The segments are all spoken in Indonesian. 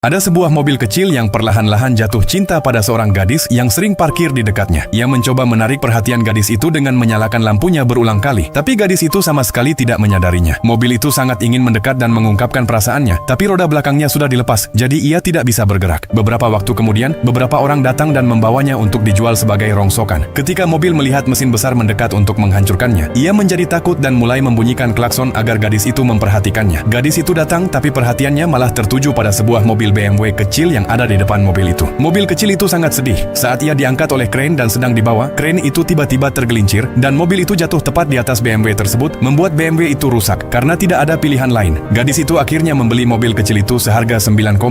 Ada sebuah mobil kecil yang perlahan-lahan jatuh cinta pada seorang gadis yang sering parkir di dekatnya. Ia mencoba menarik perhatian gadis itu dengan menyalakan lampunya berulang kali, tapi gadis itu sama sekali tidak menyadarinya. Mobil itu sangat ingin mendekat dan mengungkapkan perasaannya, tapi roda belakangnya sudah dilepas, jadi ia tidak bisa bergerak. Beberapa waktu kemudian, beberapa orang datang dan membawanya untuk dijual sebagai rongsokan. Ketika mobil melihat mesin besar mendekat untuk menghancurkannya, ia menjadi takut dan mulai membunyikan klakson agar gadis itu memperhatikannya. Gadis itu datang, tapi perhatiannya malah tertuju pada sebuah mobil BMW kecil yang ada di depan mobil itu. Mobil kecil itu sangat sedih. Saat ia diangkat oleh kren dan sedang dibawa, kren itu tiba-tiba tergelincir dan mobil itu jatuh tepat di atas BMW tersebut, membuat BMW itu rusak karena tidak ada pilihan lain. Gadis itu akhirnya membeli mobil kecil itu seharga 9,9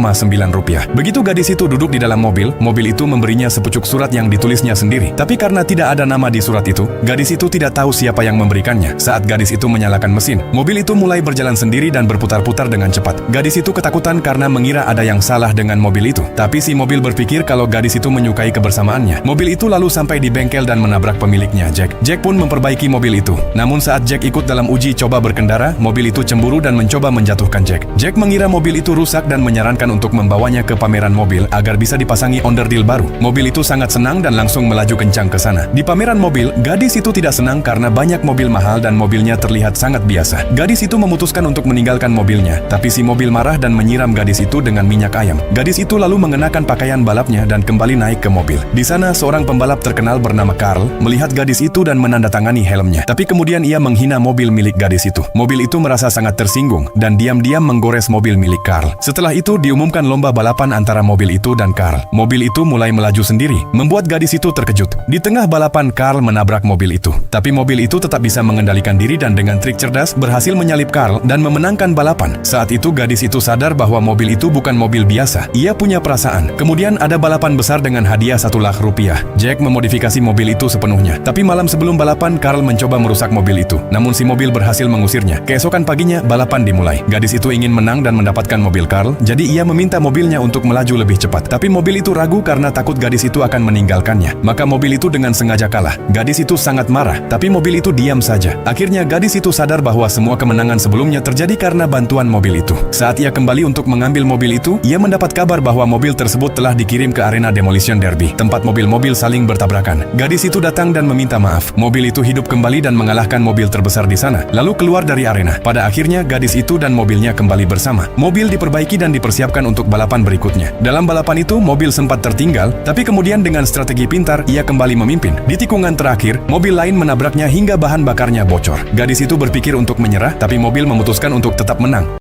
rupiah. Begitu gadis itu duduk di dalam mobil itu memberinya sepucuk surat yang ditulisnya sendiri. Tapi karena tidak ada nama di surat itu, gadis itu tidak tahu siapa yang memberikannya. Saat gadis itu menyalakan mesin, mobil itu mulai berjalan sendiri dan berputar-putar dengan cepat. Gadis itu ketakutan karena mengira ada yang salah dengan mobil itu. Tapi si mobil berpikir kalau gadis itu menyukai kebersamaannya. Mobil itu lalu sampai di bengkel dan menabrak pemiliknya, Jack. Jack pun memperbaiki mobil itu. Namun saat Jack ikut dalam uji coba berkendara, mobil itu cemburu dan mencoba menjatuhkan Jack. Jack mengira mobil itu rusak dan menyarankan untuk membawanya ke pameran mobil agar bisa dipasangi onderdil baru. Mobil itu sangat senang dan langsung melaju kencang ke sana. Di pameran mobil, gadis itu tidak senang karena banyak mobil mahal dan mobilnya terlihat sangat biasa. Gadis itu memutuskan untuk meninggalkan mobilnya, tapi si mobil marah dan menyiram gadis itu dengan minyak ayam. Gadis itu lalu mengenakan pakaian balapnya dan kembali naik ke mobil. Di sana, seorang pembalap terkenal bernama Carl melihat gadis itu dan menandatangani helmnya. Tapi kemudian ia menghina mobil milik gadis itu. Mobil itu merasa sangat tersinggung dan diam-diam menggores mobil milik Carl. Setelah itu diumumkan lomba balapan antara mobil itu dan Carl. Mobil itu mulai melaju sendiri, membuat gadis itu terkejut. Di tengah balapan, Carl menabrak mobil itu. Tapi mobil itu tetap bisa mengendalikan diri dan dengan trik cerdas berhasil menyalip Carl dan memenangkan balapan. Saat itu gadis itu sadar bahwa mobil itu bukan mobil biasa. Ia punya perasaan. Kemudian ada balapan besar dengan hadiah 1 lakh rupiah. Jack memodifikasi mobil itu sepenuhnya. Tapi malam sebelum balapan, Carl mencoba merusak mobil itu. Namun si mobil berhasil mengusirnya. Keesokan paginya, balapan dimulai. Gadis itu ingin menang dan mendapatkan mobil Carl, jadi ia meminta mobilnya untuk melaju lebih cepat. Tapi mobil itu ragu karena takut gadis itu akan meninggalkannya. Maka mobil itu dengan sengaja kalah. Gadis itu sangat marah, tapi mobil itu diam saja. Akhirnya gadis itu sadar bahwa semua kemenangan sebelumnya terjadi karena bantuan mobil itu. Saat ia kembali untuk mengambil mobil itu, ia mendapat kabar bahwa mobil tersebut telah dikirim ke arena Demolition Derby, tempat mobil-mobil saling bertabrakan. Gadis itu datang dan meminta maaf. Mobil itu hidup kembali dan mengalahkan mobil terbesar di sana, lalu keluar dari arena. Pada akhirnya, gadis itu dan mobilnya kembali bersama. Mobil diperbaiki dan dipersiapkan untuk balapan berikutnya. Dalam balapan itu, mobil sempat tertinggal, tapi kemudian dengan strategi pintar, ia kembali memimpin. Di tikungan terakhir, mobil lain menabraknya hingga bahan bakarnya bocor. Gadis itu berpikir untuk menyerah, tapi mobil memutuskan untuk tetap menang.